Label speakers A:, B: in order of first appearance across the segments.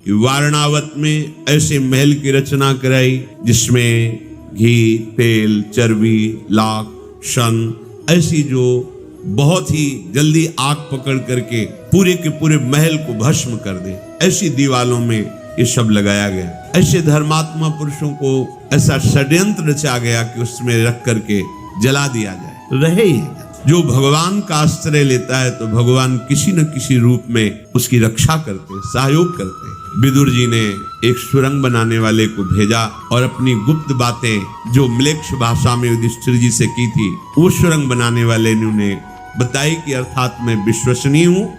A: कि वारणावत में ऐसे महल की रचना कराई जिसमें घी, तेल, चर्बी, लाख, शन ऐसी जो बहुत ही जल्दी आग पकड़ करके पूरे के पूरे महल को भस्म कर दे, ऐसी दीवालों में ये सब लगाया गया। ऐसे धर्मात्मा पुरुषों को ऐसा षड्यंत्र रचा गया कि उसमें रख करके जला दिया जाए। रहे ही जो भगवान का आश्रय लेता है तो भगवान किसी न किसी रूप में उसकी रक्षा करते, सहयोग करते। विदुर जी ने एक सुरंग बनाने वाले को भेजा और अपनी गुप्त बातें जो म्लेच्छ भाषा में युधिष्ठिर जी से की थी वो सुरंग बनाने वाले ने उन्हें बताई कि अर्थात मैं विश्वसनीय हूँ,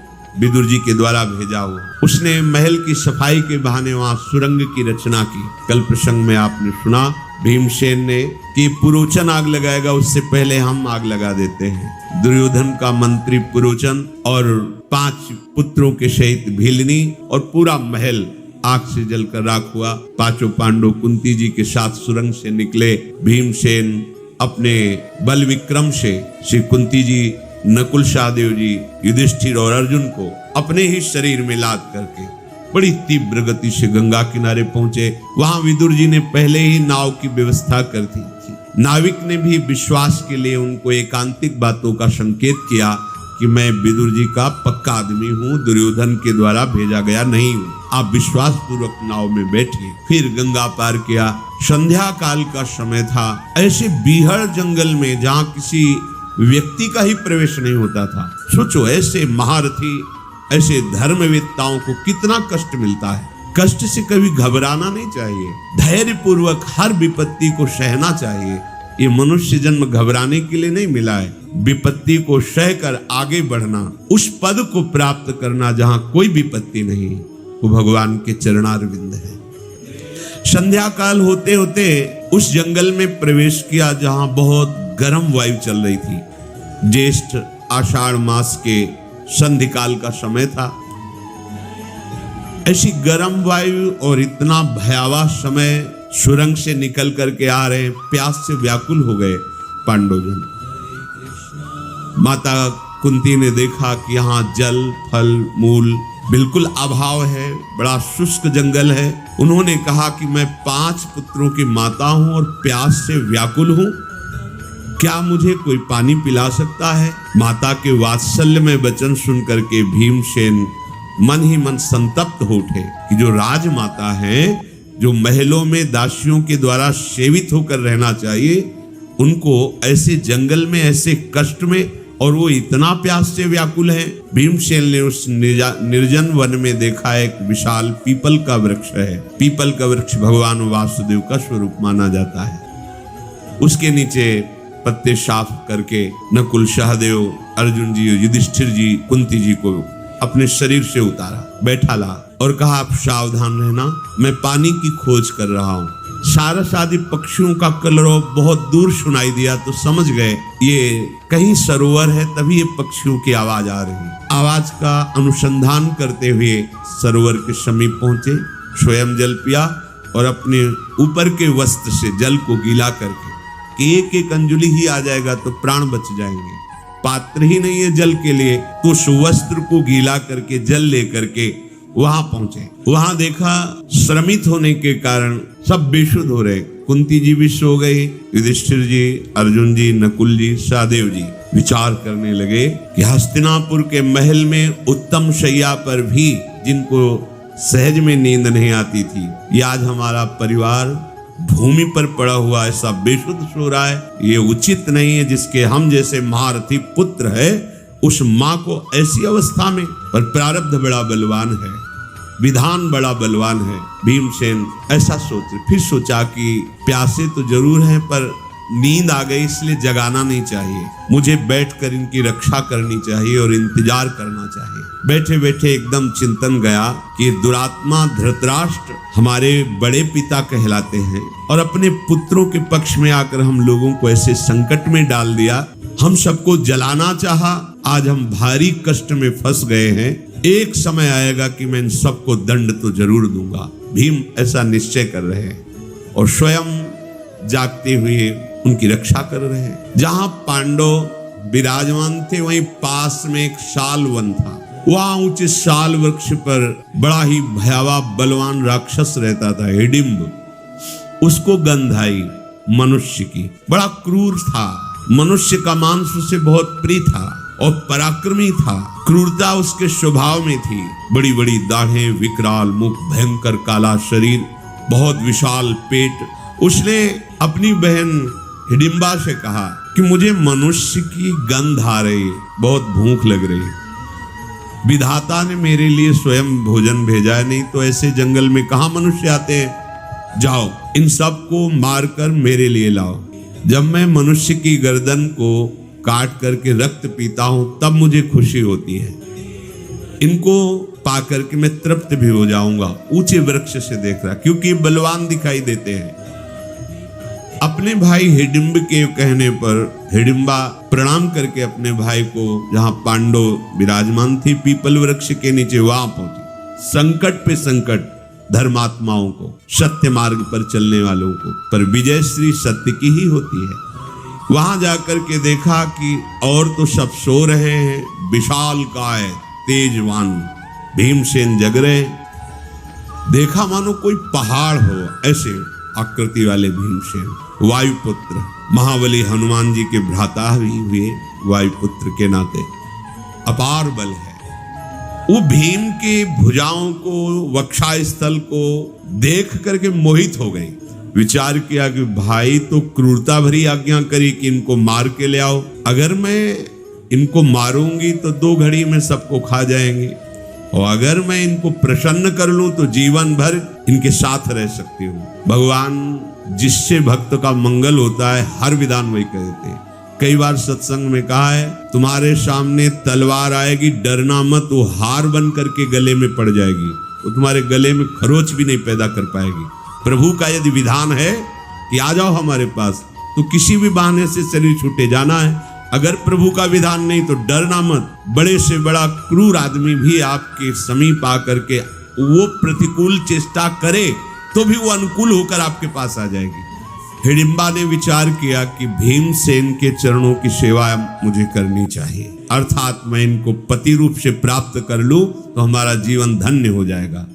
A: विदुर जी के द्वारा भेजा हुआ। उसने महल की सफाई के बहाने वहां सुरंग की रचना की। कल प्रसंग में आपने सुना भीमसेन ने कि पुरोचन आग लगाएगा उससे पहले हम आग लगा देते हैं। दुर्योधन का मंत्री पुरोचन और 5 पुत्रों के सहित भीलनी और पूरा महल आग से जलकर राख हुआ। 5 पांडव कुंती जी के साथ सुरंग से निकले। भीमसेन अपने बल विक्रम से श्री कुंती जी, नकुल सहदेव जी, युधिष्ठिर और अर्जुन को अपने ही शरीर में लाद करके बड़ी तीव्र गति से गंगा किनारे पहुंचे। वहां विदुर जी ने पहले ही नाव की व्यवस्था कर दी थी। नाविक ने भी विश्वास के लिए उनको एकांतिक बातों का संकेत किया कि मैं विदुर जी का पक्का आदमी हूँ, दुर्योधन के द्वारा भेजा गया नहीं हूँ, आप विश्वास पूर्वक नाव में बैठिए। फिर गंगा पार किया। संध्या काल का समय था। ऐसे बीहड़ जंगल में जहाँ किसी व्यक्ति का ही प्रवेश नहीं होता था। सोचो ऐसे महारथी, ऐसे धर्मवेत्ताओं को कितना कष्ट मिलता है। कष्ट से कभी घबराना नहीं चाहिए, धैर्य पूर्वक हर विपत्ति को सहना चाहिए। ये मनुष्य जन्म घबराने के लिए नहीं मिला है। विपत्ति को सहकर आगे बढ़ना, उस पद को प्राप्त करना जहां कोई विपत्ति नहीं, वो भगवान के चरणारविंद है। संध्या काल होते होते उस जंगल में प्रवेश किया जहां बहुत गर्म वायु चल रही थी। ज्येष्ठ आषाढ़ मास के संधि काल का समय था। ऐसी गर्म वायु और इतना भयावह समय, सुरंग से निकल करके आ रहे, प्यास से व्याकुल हो गए पांडवजन। माता कुंती ने देखा कि यहाँ जल, फल, मूल बिल्कुल अभाव है, बड़ा शुष्क जंगल है। उन्होंने कहा कि मैं 5 पुत्रों की माता हूं और प्यास से व्याकुल हूं, क्या मुझे कोई पानी पिला सकता है? माता के वात्सल्य में वचन सुन करके भीमसेन मन ही मन संतप्त हो उठे कि जो राजमाता है, जो महलों में दासियों के द्वारा सेवित होकर रहना चाहिए, उनको ऐसे जंगल में, ऐसे कष्ट में, और वो इतना प्यास से व्याकुल है। भीमसेन ने उस निर्जन वन में देखा एक विशाल पीपल का वृक्ष है। पीपल का वृक्ष भगवान वासुदेव का स्वरूप माना जाता है। उसके नीचे पत्ते साफ करके नकुल, सहदेव, अर्जुन जी, युधिष्ठिर जी, कुंती जी को अपने शरीर से उतारा, बैठा ला और कहा आप सावधान रहना, मैं पानी की खोज कर रहा हूँ। सारस आदि पक्षियों का कलरव बहुत दूर सुनाई दिया तो समझ गए ये कहीं सरोवर है, तभी ये पक्षियों की आवाज आ रही। आवाज का अनुसंधान करते हुए सरोवर के समीप पहुंचे, स्वयं जल पिया और अपने ऊपर के वस्त्र से जल को गीला करके, कि एक एक अंजुली ही आ जाएगा तो प्राण बच जाएंगे, पात्र ही नहीं है जल के लिए, तो उस वस्त्र को गीला करके जल लेकर के वहां पहुंचे। वहां देखा श्रमित होने के कारण सब बेशुद्ध हो रहे। कुंती जी भी सो गई, युधिष्ठिर जी, अर्जुन जी, नकुल जी, सहदेव जी विचार करने लगे कि हस्तिनापुर के महल में उत्तम शैया पर भी जिनको सहज में नींद नहीं आती थी, ये आज हमारा परिवार भूमि पर पड़ा हुआ ऐसा बेशुद्ध सो रहा है, ये उचित नहीं है। जिसके हम जैसे महारथी पुत्र है, उस माँ को ऐसी अवस्था में, पर प्रारब्ध बड़ा बलवान है, विधान बड़ा बलवान है। भीमसेन ऐसा सोचे, फिर सोचा कि प्यासे तो जरूर हैं पर नींद आ गई, इसलिए जगाना नहीं चाहिए, मुझे बैठकर इनकी रक्षा करनी चाहिए और इंतजार करना चाहिए। बैठे बैठे एकदम चिंतन गया कि दुरात्मा धृतराष्ट्र हमारे बड़े पिता कहलाते हैं और अपने पुत्रों के पक्ष में आकर हम लोगों को ऐसे संकट में डाल दिया, हम सबको जलाना चाहा, आज हम भारी कष्ट में फंस गए हैं। एक समय आएगा कि मैं इन सबको दंड तो जरूर दूंगा। भीम ऐसा निश्चय कर रहे हैं और स्वयं जागते हुए उनकी रक्षा कर रहे हैं। जहां पांडव विराजमान थे वहीं पास में एक शाल वन था। वहां ऊंचे साल वृक्ष पर बड़ा ही भयावह बलवान राक्षस रहता था, हिडिंब। उसको गंध आई मनुष्य की, बड़ा क्रूर था, मनुष्य का मांस उसे बहुत प्रिय था और पराक्रमी था। क्रूरता उसके स्वभाव में थी। बड़ी बड़ी दाढ़ें, विकराल मुख, भयंकर काला शरीर, बहुत विशाल पेट। उसने अपनी बहन हिडिंबा से कहा कि मुझे मनुष्य की गंध आ रही, बहुत भूख लग रही, विधाता ने मेरे लिए स्वयं भोजन भेजा है, नहीं तो ऐसे जंगल में कहाँ मनुष्य आते हैं। जाओ इन सबको मारकर मेरे लिए लाओ। जब मैं मनुष्य की गर्दन को काट करके रक्त पीता हूं तब मुझे खुशी होती है। इनको पाकर के मैं तृप्त भी हो जाऊंगा। ऊंचे वृक्ष से देख रहा, क्योंकि बलवान दिखाई देते हैं। अपने भाई हिडिंब के कहने पर हिडिंबा प्रणाम करके अपने भाई को, जहां पांडव विराजमान थी पीपल वृक्ष के नीचे, वहां पहुंची। संकट पे संकट धर्मात्माओं को, सत्य मार्ग पर चलने वालों को, पर विजय श्री सत्य की ही होती है। वहां जाकर के देखा कि और तो सब सो रहे हैं, विशाल काय तेजवान भीमसेन जग रहे। देखा मानो कोई पहाड़ हो, ऐसे आकृति वाले भीमसेन, वायुपुत्र, महाबली हनुमान जी के भ्राता भी हुए, वायुपुत्र के नाते अपार बल है। वो भीम के भुजाओं को, वक्षा स्थल को देख करके मोहित हो गई। विचार किया कि भाई तो क्रूरता भरी आज्ञा करी कि इनको मार के ले आओ, अगर मैं इनको मारूंगी तो 2 घड़ी में सबको खा जाएंगे, और अगर मैं इनको प्रसन्न कर लूं तो जीवन भर इनके साथ रह सकती हूँ। भगवान जिससे भक्त का मंगल होता है हर विधान वही कहते हैं। कई बार सत्संग में कहा है, तुम्हारे सामने तलवार आएगी, डरना मत, वो हार बन करके गले में पड़ जाएगी, वो तुम्हारे गले में खरोच भी नहीं पैदा कर पाएगी। प्रभु का यदि विधान है कि आ जाओ हमारे पास, तो किसी भी बहाने से शरीर छूटे जाना है। अगर प्रभु का विधान नहीं तो डरना मत। बड़े से बड़ा क्रूर आदमी भी आपके समीप आकर के वो प्रतिकूल चेष्टा करे तो भी वो अनुकूल होकर आपके पास आ जाएगी। हिडिंबा ने विचार किया कि भीमसेन के चरणों की सेवा मुझे करनी चाहिए, अर्थात मैं इनको पति रूप से प्राप्त कर लूं तो हमारा जीवन धन्य हो जाएगा।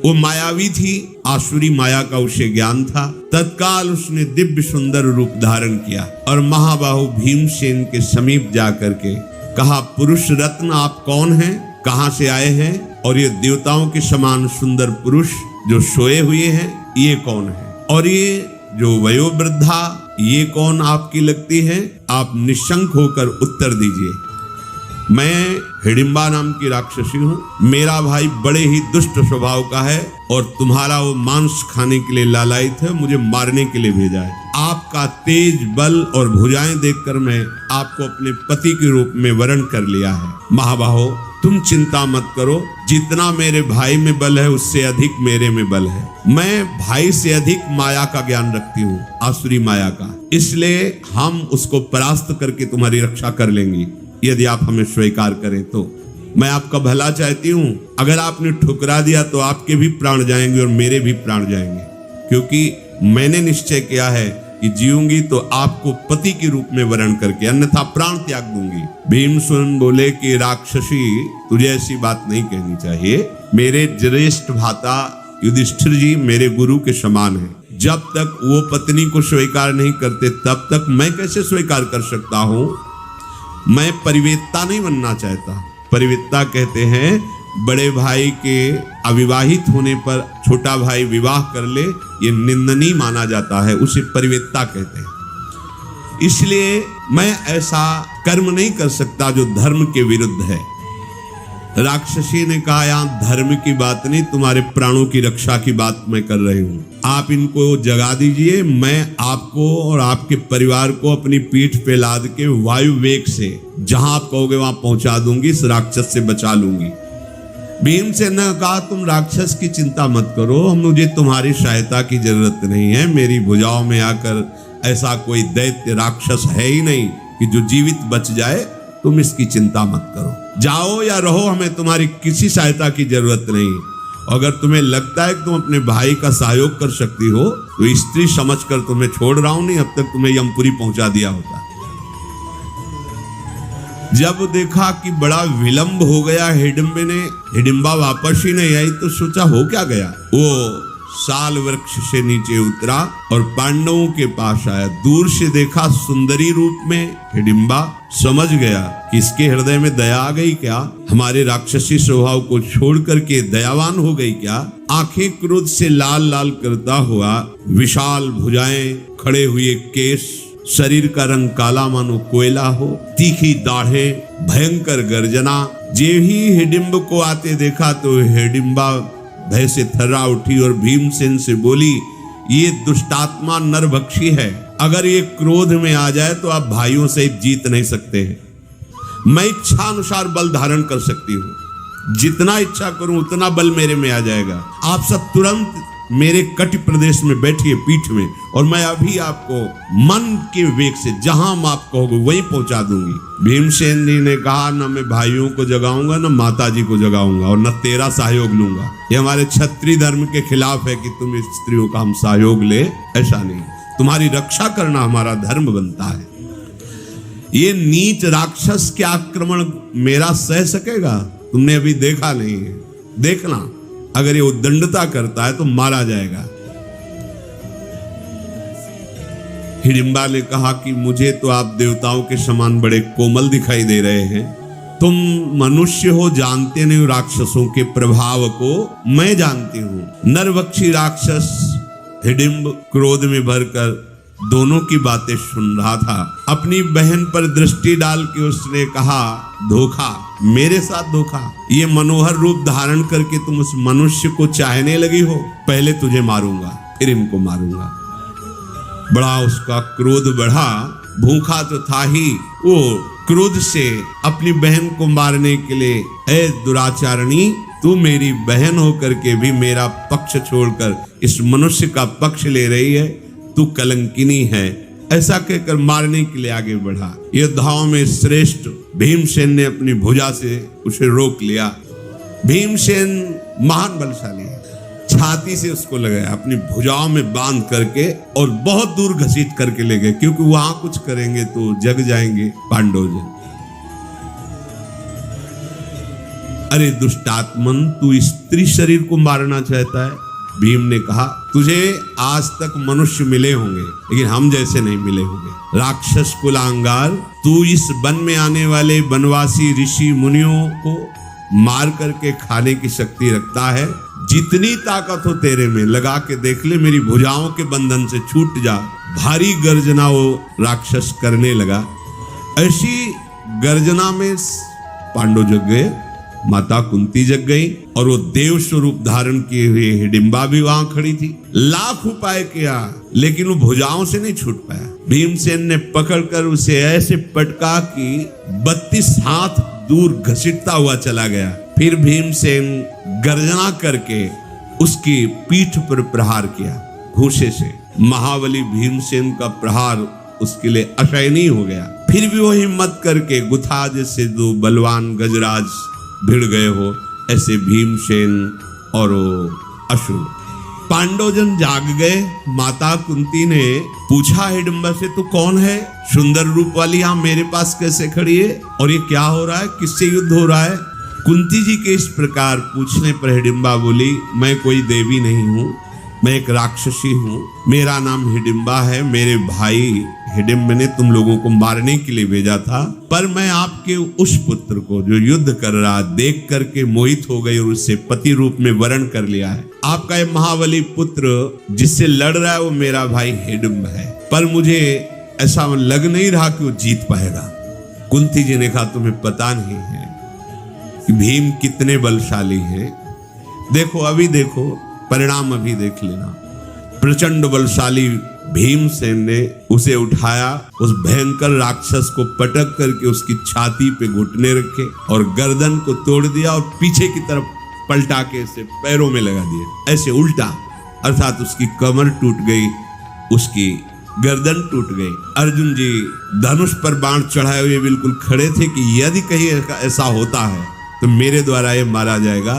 A: वो मायावी थी, आसुरी माया का उसे ज्ञान था। तत्काल उसने दिव्य सुंदर रूप धारण किया और महाबाहु भीमसेन के समीप जाकर के कहा, पुरुष रत्न आप कौन हैं, कहां से आए हैं, और ये देवताओं के समान सुंदर पुरुष जो सोए हुए हैं ये कौन है, और ये जो वयोवृद्धा ये कौन आपकी लगती है? आप निशंक होकर उत्तर दीजिए। मैं हिडिंबा नाम की राक्षसी हूँ, मेरा भाई बड़े ही दुष्ट स्वभाव का है और तुम्हारा वो मांस खाने के लिए लालायित है, मुझे मारने के लिए भेजा है। आपका तेज बल और भुजाएं देखकर मैं आपको अपने पति के रूप में वरण कर लिया है। महाबाहो तुम चिंता मत करो, जितना मेरे भाई में बल है उससे अधिक मेरे में बल है। मैं भाई से अधिक माया का ज्ञान रखती हूँ, आसुरी माया का, इसलिए हम उसको परास्त करके तुम्हारी रक्षा कर लेंगे यदि आप हमें स्वीकार करें तो। मैं आपका भला चाहती हूँ, अगर आपने ठुकरा दिया तो आपके भी प्राण जाएंगे और मेरे भी प्राण जाएंगे, क्योंकि मैंने निश्चय किया है कि जीऊंगी तो आपको पति के रूप में वरण करके, अन्यथा प्राण त्याग दूंगी। भीमसेन बोले कि राक्षसी तुझे ऐसी बात नहीं कहनी चाहिए, मेरे ज्येष्ठ भ्राता युधिष्ठिर जी मेरे गुरु के समान है। जब तक वो पत्नी को स्वीकार नहीं करते तब तक मैं कैसे स्वीकार कर सकता हूँ? मैं परिवेत्ता नहीं बनना चाहता। परिवेत्ता कहते हैं बड़े भाई के अविवाहित होने पर छोटा भाई विवाह कर ले, ये निंदनीय माना जाता है, उसे परिवेत्ता कहते हैं। इसलिए मैं ऐसा कर्म नहीं कर सकता जो धर्म के विरुद्ध है। राक्षसी ने कहा, यहाँ धर्म की बात नहीं, तुम्हारे प्राणों की रक्षा की बात मैं कर रही हूँ। आप इनको जगा दीजिए, मैं आपको और आपके परिवार को अपनी पीठ पे लाद के वायु वेग से जहां आप कहोगे वहां पहुंचा दूंगी, इस राक्षस से बचा लूंगी। भीमसेन ने कहा, तुम राक्षस की चिंता मत करो, मुझे तुम्हारी सहायता की जरूरत नहीं है। मेरी भुजाओं में आकर ऐसा कोई दैत्य राक्षस है ही नहीं कि जो जीवित बच जाए। तुम इसकी चिंता मत करो, जाओ या रहो, हमें तुम्हारी किसी सहायता की जरूरत नहीं। अगर तुम्हें लगता है कि तुम अपने भाई का सहयोग कर सकती हो तो स्त्री समझकर तुम्हें छोड़ रहा हूं, नहीं अब तक तुम्हें यमपुरी पहुंचा दिया होता। जब देखा कि बड़ा विलंब हो गया हिडिंबा वापस ही नहीं आई, तो सोचा हो क्या गया। वो साल वृक्ष से नीचे उतरा और पांडवों के पास आया। दूर से देखा सुंदरी रूप में हिडिंबा, समझ गया कि इसके हृदय में दया आ गई क्या, हमारे राक्षसी स्वभाव को छोड़ करके दयावान हो गई क्या। आंखें क्रोध से लाल लाल करता हुआ, विशाल भुजाएं, खड़े हुए केस, शरीर का रंग काला मानो कोयला हो, तीखी दाढ़ें, भयंकर गर्जना। जे ही हिडिंब को आते देखा तो हिडिंबा भय से थर्रा उठी और भीमसेन से बोली, ये दुष्टात्मा नरभक्षी है, अगर ये क्रोध में आ जाए तो आप भाइयों से जीत नहीं सकते हैं। मैं इच्छा अनुसार बल धारण कर सकती हूँ, जितना इच्छा करूं उतना बल मेरे में आ जाएगा। आप सब तुरंत मेरे कटि प्रदेश में बैठिए पीठ में, और मैं अभी आपको मन के वेग से जहां आप कहोगे वहीं पहुंचा दूंगी। भीमसेन जी ने कहा, न मैं भाइयों को जगाऊंगा, न माता जी को जगाऊंगा, और न तेरा सहयोग लूंगा। ये हमारे क्षत्रिय धर्म के खिलाफ है कि तुम स्त्रियों का हम सहयोग ले, ऐसा नहीं। तुम्हारी रक्षा करना हमारा धर्म बनता है। ये नीच राक्षस के आक्रमण मेरा सह सकेगा? तुमने अभी देखा नहीं है, देखना। अगर ये उद्दंडता करता है तो मारा जाएगा। हिडिंबा ने कहा कि मुझे तो आप देवताओं के समान बड़े कोमल दिखाई दे रहे हैं, तुम मनुष्य हो, जानते नहीं हो राक्षसों के प्रभाव को। मैं जानती हूं। नरभक्षी राक्षस हिडिंब क्रोध में भरकर दोनों की बातें सुन रहा था। अपनी बहन पर दृष्टि डाल के उसने कहा, धोखा, मेरे साथ धोखा। ये मनोहर रूप धारण करके तुम उस मनुष्य को चाहने लगी हो। पहले तुझे मारूंगा, फिर इनको मारूंगा। बड़ा उसका क्रोध बढ़ा। भूखा तो था ही, वो क्रोध से अपनी बहन को मारने के लिए, ए दुराचारणी, तू मेरी बहन होकर के भी मेरा पक्ष छोड़कर इस मनुष्य का पक्ष ले रही है, तू कलंकिनी है, ऐसा कहकर मारने के लिए आगे बढ़ा। योद्धाओं में श्रेष्ठ भीमसेन ने अपनी भुजा से उसे रोक लिया। भीमसेन महान बलशाली है, छाती से उसको लगाया, अपनी भुजाओं में बांध करके और बहुत दूर घसीट करके ले गए, क्योंकि वहां कुछ करेंगे तो जग जाएंगे पांडवजन। अरे दुष्टात्मन, तू स्त्री शरीर को मारना चाहता है? भीम ने कहा, तुझे आज तक मनुष्य मिले होंगे, लेकिन हम जैसे नहीं मिले होंगे। राक्षस कुलांगार, तू इस वन में आने वाले वनवासी ऋषि मुनियों को मार करके खाने की शक्ति रखता है। जितनी ताकत हो तेरे में, लगा के देख ले, मेरी भुजाओं के बंधन से छूट जा। भारी गर्जना वो राक्षस करने लगा। ऐसी गर्जना में पांडव जग गए, माता कुंती जग गई, और वो देव स्वरूप धारण किए हुए हिडिंबा भी वहां खड़ी थी। लाख उपाय किया, लेकिन वो भुजाओं से नहीं छूट पाया। भीमसेन ने पकड़कर उसे ऐसे पटका कि 32 हाथ दूर घसीटता हुआ चला गया। फिर भीमसेन गर्जना करके उसकी पीठ पर प्रहार किया घूंसे से। महाबली भीमसेन का प्रहार उसके लिए असहनीय हो गया। फिर भी वो हिम्मत करके गुथा, जैसे दो बलवान गजराज भिड़ गए हो, ऐसे भीमसेन और अश्रु। पांडवजन जाग गए। माता कुंती ने पूछा हिडिंबा से, तू कौन है? सुंदर रूप वाली यहाँ मेरे पास कैसे खड़ी है? और ये क्या हो रहा है? किससे युद्ध हो रहा है? कुंती जी के इस प्रकार पूछने पर हिडिंबा बोली, मैं कोई देवी नहीं हूँ, मैं एक राक्षसी हूँ। मेरा नाम हिडिंबा है। मेरे भाई हिडिंब ने तुम लोगों को मारने के लिए भेजा था, पर मैं आपके उस पुत्र को जो युद्ध कर रहा देख करके मोहित हो गई और उससे पति रूप में वरण कर लिया है। आपका ये महाबली पुत्र जिससे लड़ रहा है वो मेरा भाई हिडिंब है, पर मुझे ऐसा लग नहीं रहा कि वो जीत पाएगा। कुंती जी ने कहा, तुम्हें पता नहीं है कि भीम कितने बलशाली हैं। देखो, अभी देखो, परिणाम अभी देख लेना। प्रचंड बलशाली भीमसेन ने उसे उठाया, उस भयंकर राक्षस को पटक करके उसकी छाती पे घुटने रखे और गर्दन को तोड़ दिया और पीछे की तरफ पलटा के इसे पैरों में लगा दिया, ऐसे उल्टा, अर्थात उसकी कमर टूट गई, उसकी गर्दन टूट गई। अर्जुन जी धनुष पर बाण चढ़ाए हुए बिल्कुल खड़े थे कि यदि कहीं ऐसा होता है तो मेरे द्वारा ये मारा जाएगा,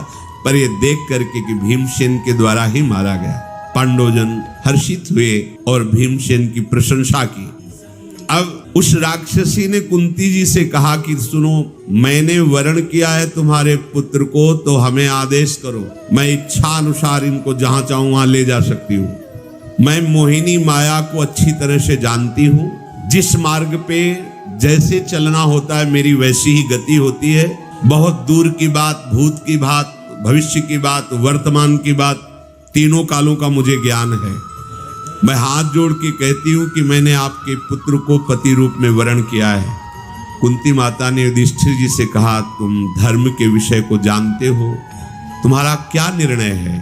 A: पर ये देख करके कि भीमसेन के द्वारा ही मारा गया, पांडवजन हर्षित हुए और भीमसेन की प्रशंसा की। अब उस राक्षसी ने कुंती जी से कहा कि सुनो, मैंने वरण किया है तुम्हारे पुत्र को, तो हमें आदेश करो, मैं इच्छा अनुसार इनको जहां चाहूं वहां ले जा सकती हूं। मैं मोहिनी माया को अच्छी तरह से जानती हूं, जिस मार्ग पे जैसे चलना होता है मेरी वैसी ही गति होती है। बहुत दूर की बात, भूत की बात, भविष्य की बात, वर्तमान की बात, तीनों कालों का मुझे ज्ञान है। मैं हाथ जोड़ के कहती हूँ कि मैंने आपके पुत्र को पति रूप में वरण किया है। कुंती माता ने युधिष्ठिर जी से कहा, तुम धर्म के विषय को जानते हो, तुम्हारा क्या निर्णय है?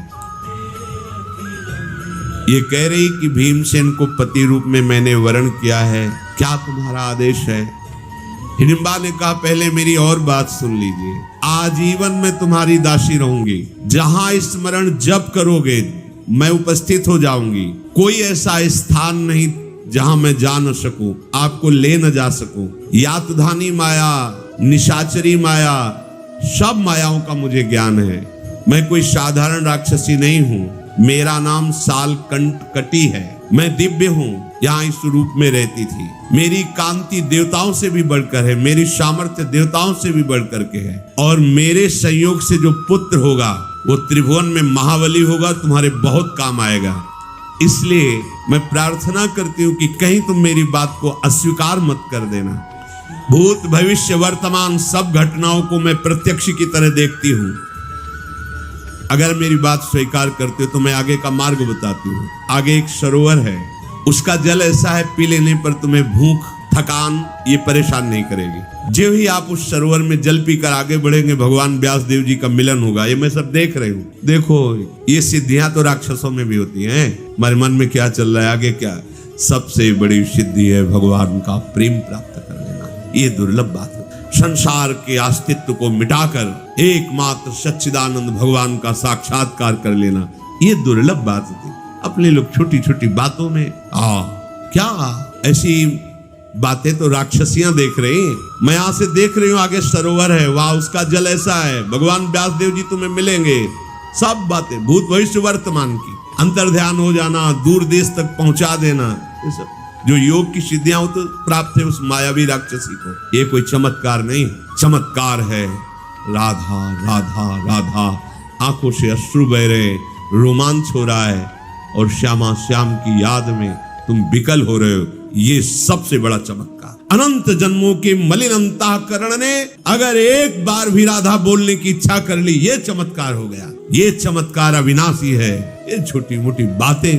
A: ये कह रही कि भीमसेन को पति रूप में मैंने वरण किया है, क्या तुम्हारा आदेश है? हिडिंबा ने कहा, पहले मेरी और बात सुन लीजिए, आजीवन मैं तुम्हारी दासी रहूंगी, जहां स्मरण जप करोगे मैं उपस्थित हो जाऊंगी। कोई ऐसा स्थान नहीं जहां मैं जा न सकूं, आपको ले न जा सकूं। यातधानी माया, निशाचरी माया, सब मायाओं का मुझे ज्ञान है। मैं कोई साधारण राक्षसी नहीं हूं। मेरा नाम सालकंठकटी है। मैं दिव्य हूं, यहाँ इस रूप में रहती थी। मेरी कांति देवताओं से भी बढ़कर है, मेरी सामर्थ्य देवताओं से भी बढ़कर के है। और मेरे संयोग से जो पुत्र होगा वो त्रिभुवन में महाबली होगा, तुम्हारे बहुत काम आएगा। इसलिए मैं प्रार्थना करती हूं कि कहीं तुम मेरी बात को अस्वीकार मत कर देना। भूत भविष्य वर्तमान सब घटनाओं को मैं प्रत्यक्ष की तरह देखती हूं। अगर मेरी बात स्वीकार करते हो तो मैं आगे का मार्ग बताती हूँ। आगे एक सरोवर है, उसका जल ऐसा है पी लेने पर तुम्हें भूख, थकान ये परेशान नहीं करेगी। जो ही आप उस सरोवर में जल पीकर आगे बढ़ेंगे, भगवान व्यास देव जी का मिलन होगा। ये मैं सब देख रही हूँ। देखो, ये सिद्धियां तो राक्षसों में भी होती हैं। हमारे मन में क्या चल रहा है, आगे क्या? सबसे बड़ी सिद्धि है भगवान का प्रेम प्राप्त कर लेना। ये दुर्लभ बात है। संसार के अस्तित्व को मिटाकर एकमात्र सच्चिदानंद भगवान का साक्षात्कार कर लेना, ये दुर्लभ बात थी। अपने लोग छोटी छोटी बातों में क्या ऐसी बातें तो राक्षसियां देख रही हैं। मैं यहां से देख रही हूं, आगे सरोवर है, वाह उसका जल ऐसा है, भगवान व्यास देव जी तुम्हें मिलेंगे। सब बातें भूत भविष्य वर्तमान की, अंतर ध्यान हो जाना, दूर देश तक पहुंचा देना, ये सब जो योग की सिद्धियां हो तो प्राप्त है उस मायावी राक्षसी को। ये कोई चमत्कार नहीं, चमत्कार है राधा राधा राधा। आंखों से अश्रु बह रहे, रोमांच हो रहा है और श्यामा श्याम की याद में तुम विकल हो रहे हो, ये सबसे बड़ा चमत्कार। अनंत जन्मों के मलिन अंतःकरण ने अगर एक बार भी राधा बोलने की इच्छा कर ली, ये चमत्कार हो गया। ये चमत्कार अविनाशी है। ये छोटी मोटी बातें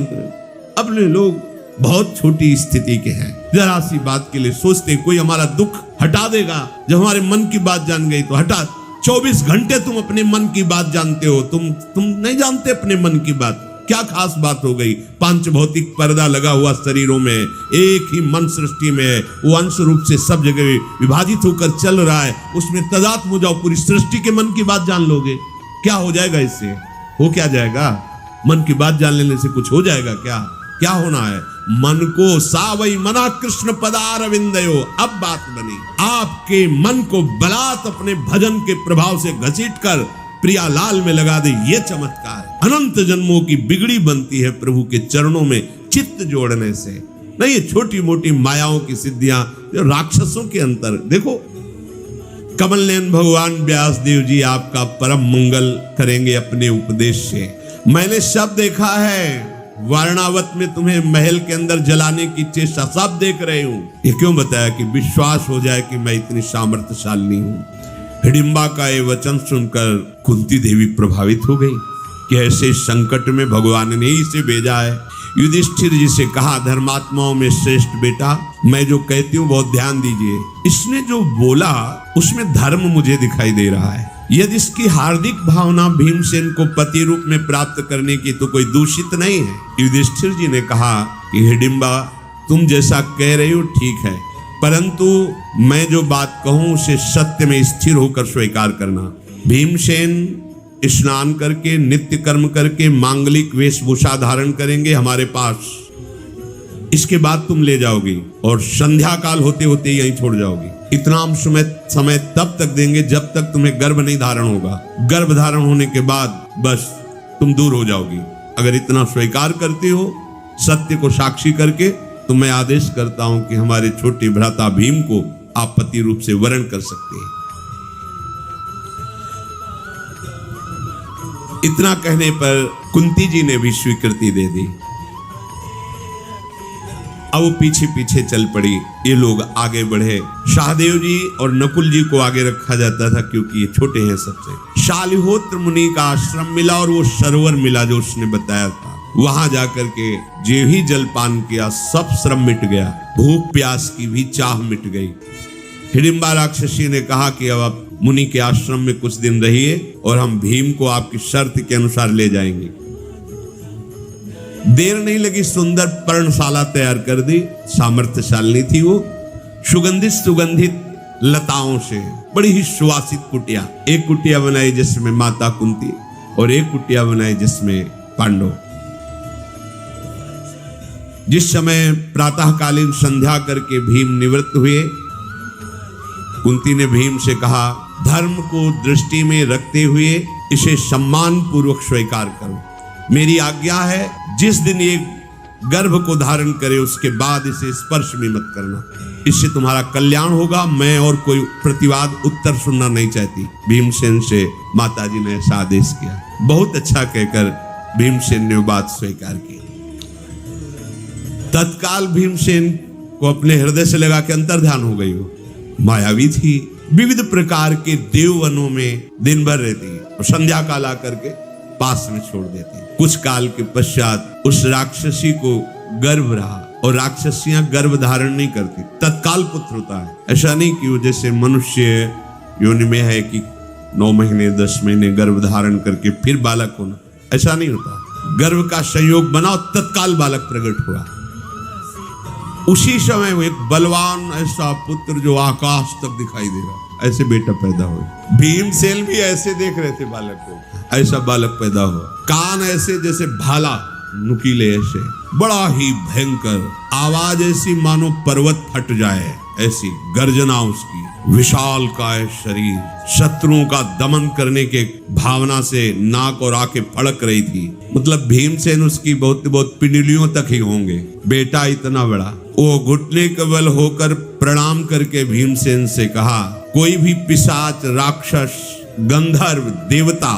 A: अपने लोग बहुत छोटी स्थिति के हैं, जरा सी बात के लिए सोचते कोई हमारा दुख हटा देगा। जब हमारे मन की बात जान गई तो हटा। 24 घंटे तुम अपने मन की बात जानते हो, तुम नहीं जानते अपने मन की बात। क्या खास बात हो गई? पांच भौतिक पर्दा लगा हुआ शरीरों में, एक ही मन सृष्टि में, वो अंश रूप से सब जगह विभाजित होकर चल रहा है। उसमें तदात्म हो जाओ, पूरी सृष्टि के मन की बात जान लोगे, क्या हो जाएगा? इससे हो क्या जाएगा? मन की बात जान लेने से कुछ हो जाएगा क्या? क्या होना है? मन को सावई मना कृष्ण पदारविंदयो। अब बात बनी, आपके मन को बलात् अपने भजन के प्रभाव से घसीट कर प्रियालाल में लगा दे, ये चमत्कार। अनंत जन्मों की बिगड़ी बनती है प्रभु के चरणों में चित्त जोड़ने से। नहीं ये छोटी मोटी मायाओं की सिद्धियां जो राक्षसों के अंतर। देखो कमल नयन भगवान व्यास देव जी आपका परम मंगल करेंगे अपने उपदेश से। मैंने सब देखा है, वारणावत में तुम्हें महल के अंदर जलाने की चेष्टा सब देख रहे हूं। ये क्यों बताया? कि विश्वास हो जाए कि मैं इतनी सामर्थ्यशाली हूं। हिडिंबा का ये वचन सुनकर कुंती देवी प्रभावित हो गई कि ऐसे संकट में भगवान ने ही इसे भेजा है। युधिष्ठिर जी से कहा, धर्मात्माओं में श्रेष्ठ बेटा, मैं जो कहती हूँ बहुत ध्यान दीजिए। इसने जो बोला उसमें धर्म मुझे दिखाई दे रहा है। यदि इसकी हार्दिक भावना भीमसेन को पति रूप में प्राप्त करने की तो कोई दूषित नहीं है। युधिष्ठिर जी ने कहा कि हिडिंबा तुम जैसा कह रही हो ठीक है, परंतु मैं जो बात कहूं उसे सत्य में स्थिर होकर स्वीकार करना। भीमसेन स्नान करके नित्य कर्म करके मांगलिक वेशभूषा धारण करेंगे हमारे पास। इसके बाद तुम ले जाओगी और संध्या काल होते होते यहीं छोड़ जाओगी। इतना समय तब तक देंगे जब तक तुम्हें गर्भ नहीं धारण होगा। गर्भ धारण होने के बाद बस तुम दूर हो जाओगी। अगर इतना स्वीकार करती हो सत्य को साक्षी करके तो मैं आदेश करता हूं कि हमारे छोटे भ्राता भीम को आप पति रूप से वरण कर सकते हैं। इतना कहने पर कुंती जी ने भी स्वीकृति दे दी। अब वो पीछे पीछे चल पड़ी। ये लोग आगे बढ़े। शाहदेव जी और नकुल जी को आगे रखा जाता था क्योंकि ये छोटे हैं सबसे। शालिहोत्र मुनि का आश्रम मिला और वो सरोवर मिला जो उसने बताया था। वहां जाकर के जे भी जलपान किया सब श्रम मिट गया, भूख प्यास की भी चाह मिट गई। हिडिंबा राक्षसी ने कहा कि अब आप मुनि के आश्रम में कुछ दिन रहिए और हम भीम को आपकी शर्त के अनुसार ले जाएंगे। देर नहीं लगी, सुंदर पर्णशाला तैयार कर दी। सामर्थ्यशाली थी वो, सुगंधित सुगंधित लताओं से बड़ी ही सुवासित कुटिया। एक कुटिया बनाई जिसमें माता कुंती और एक कुटिया बनाई जिसमें पांडव। जिस समय प्रातःकालीन संध्या करके भीम निवृत्त हुए, कुंती ने भीम से कहा, धर्म को दृष्टि में रखते हुए इसे सम्मान पूर्वक स्वीकार करो। मेरी आज्ञा है, जिस दिन ये गर्भ को धारण करे उसके बाद इसे स्पर्श भी मत करना, इससे तुम्हारा कल्याण होगा। मैं और कोई प्रतिवाद उत्तर सुनना नहीं चाहती। भीमसेन से माताजी ने ऐसा आदेश किया। बहुत अच्छा कहकर भीमसेन ने बात स्वीकार की। तत्काल भीमसेन को अपने हृदय से लगा के अंतर ध्यान हो गई। हो मायावी थी, विविध प्रकार के देववनों में दिन भर रहती और संध्या काल आकर के पास में छोड़ देती। कुछ काल के पश्चात उस राक्षसी को गर्भ रहा और राक्षसियां गर्भ धारण नहीं करती, तत्काल पुत्र होता है। ऐसा नहीं कि वो जैसे मनुष्य योनि में है कि 9 महीने 10 महीने गर्भ धारण करके फिर बालक होना, ऐसा नहीं होता। गर्भ का संयोग बना और तत्काल बालक प्रकट हुआ। उसी समय वो एक बलवान ऐसा पुत्र जो आकाश तक दिखाई दे रहा, ऐसे बेटा पैदा हुआ। भीमसेन भी ऐसे देख रहे थे बालक को, ऐसा बालक पैदा हुआ। कान ऐसे जैसे भाला, नुकीले ऐसे, बड़ा ही भयंकर आवाज ऐसी मानो पर्वत फट जाए, ऐसी गर्जना उसकी। विशाल काय शरीर, शत्रुओं का दमन करने के भावना से नाक और आंखें फड़क रही थी। मतलब भीमसेन उसकी बहुत पिंडलियों तक ही होंगे, बेटा इतना बड़ा। वो घुटने के बल होकर प्रणाम करके भीमसेन से कहा, कोई भी पिशाच, राक्षस, गंधर्व, देवता,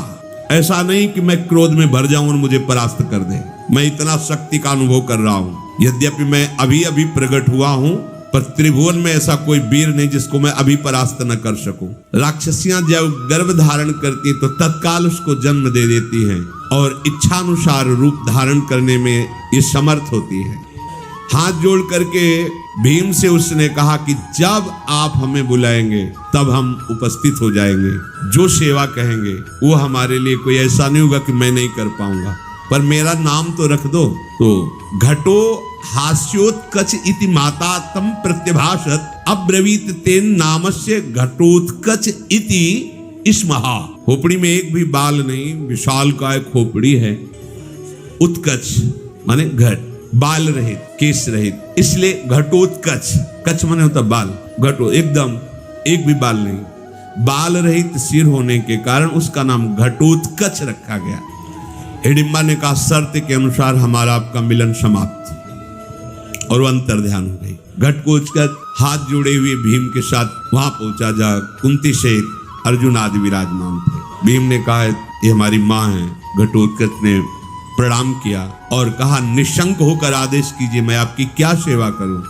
A: ऐसा नहीं कि मैं क्रोध में भर जाऊं और मुझे परास्त कर दे। मैं इतना शक्ति का अनुभव कर रहा हूं। यद्यपि मैं अभी अभी प्रकट हुआ हूं, पर त्रिभुवन में ऐसा कोई वीर नहीं जिसको मैं अभी परास्त न कर सकूं। राक्षसियां जब गर्भ धारण करती तो तत्काल उसको जन्म दे देती हैं और इच्छानुसार रूप धारण करने में ये समर्थ होती है। हाथ जोड़ करके भीम से उसने कहा कि जब आप हमें बुलाएंगे तब हम उपस्थित हो जाएंगे। जो सेवा कहेंगे वो हमारे लिए कोई ऐसा नहीं होगा कि मैं नहीं कर पाऊंगा, पर मेरा नाम तो रख दो। तो घटो हास्योत्कच इति माता तम प्रत्यभाषत अब्रवीत तेन नामस्य घटोत्कच इति स्महा। खोपड़ी में एक भी बाल नहीं, विशाल का एक खोपड़ी है। उत्कच माने घट, बाल रहित, केश रहित, इसलिए घटोत्कच। कच माने होता बाल, घटो एकदम एक भी बाल नहीं, बाल रहित सिर होने के कारण उसका नाम घटोत्कच रखा गया। हिडिंबा ने कहा, शर्त के अनुसार हमारा आपका मिलन समाप्त, और वो अंतर ध्यान हो गई। घटोत्कच हाथ जोड़े हुए भीम के साथ वहां पहुंचा जहां कुंती से अर्जुन आदि विराजमान थे। भीम ने कहा, ये हमारी माँ है। घटोत्कच ने प्रणाम किया और कहा, निशंक होकर आदेश कीजिए, मैं आपकी क्या सेवा करूं।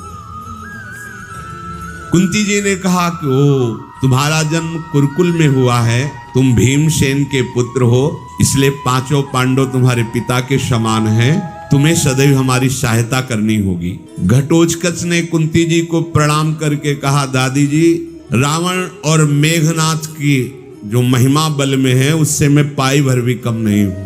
A: कुंती जी ने कहा कि ओ, तुम्हारा जन्म कुरुकुल में हुआ है, तुम भीमसेन के पुत्र हो, इसलिए 5 पांडव तुम्हारे पिता के समान हैं, तुम्हें सदैव हमारी सहायता करनी होगी। घटोत्कच ने कुंती जी को प्रणाम करके कहा, दादी जी, रावण और मेघनाथ की जो महिमा बल में है उससे मैं पाई भर भी कम नहीं हूं।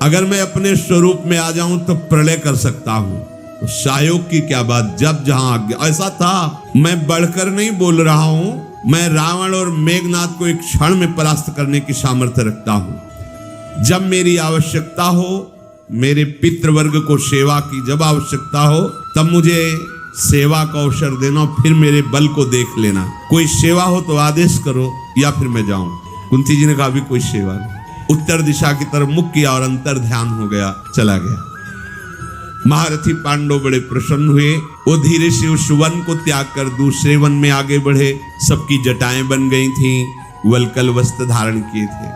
A: अगर मैं अपने स्वरूप में आ जाऊं तो प्रलय कर सकता हूं। तो सायोग की क्या बात, जब जहां आज्ञा। ऐसा था, मैं बढ़कर नहीं बोल रहा हूं, मैं रावण और मेघनाथ को एक क्षण में परास्त करने की सामर्थ्य रखता हूं। जब मेरी आवश्यकता हो, मेरे पितृवर्ग को सेवा की जब आवश्यकता हो, तब मुझे सेवा का अवसर देना, फिर मेरे बल को देख लेना। कोई सेवा हो तो आदेश करो या फिर मैं जाऊं। कुंती जी ने कहा, भी कोई सेवा नहीं। उत्तर दिशा की तरफ मुख किया और अंतर ध्यान हो गया, चला गया। महारथी पांडव बड़े प्रसन्न हुए। वो धीरे से उस वन को त्याग कर दूसरे वन में आगे बढ़े। सबकी जटाएं बन गई थीं, वल्कल वस्त्र धारण किए थे।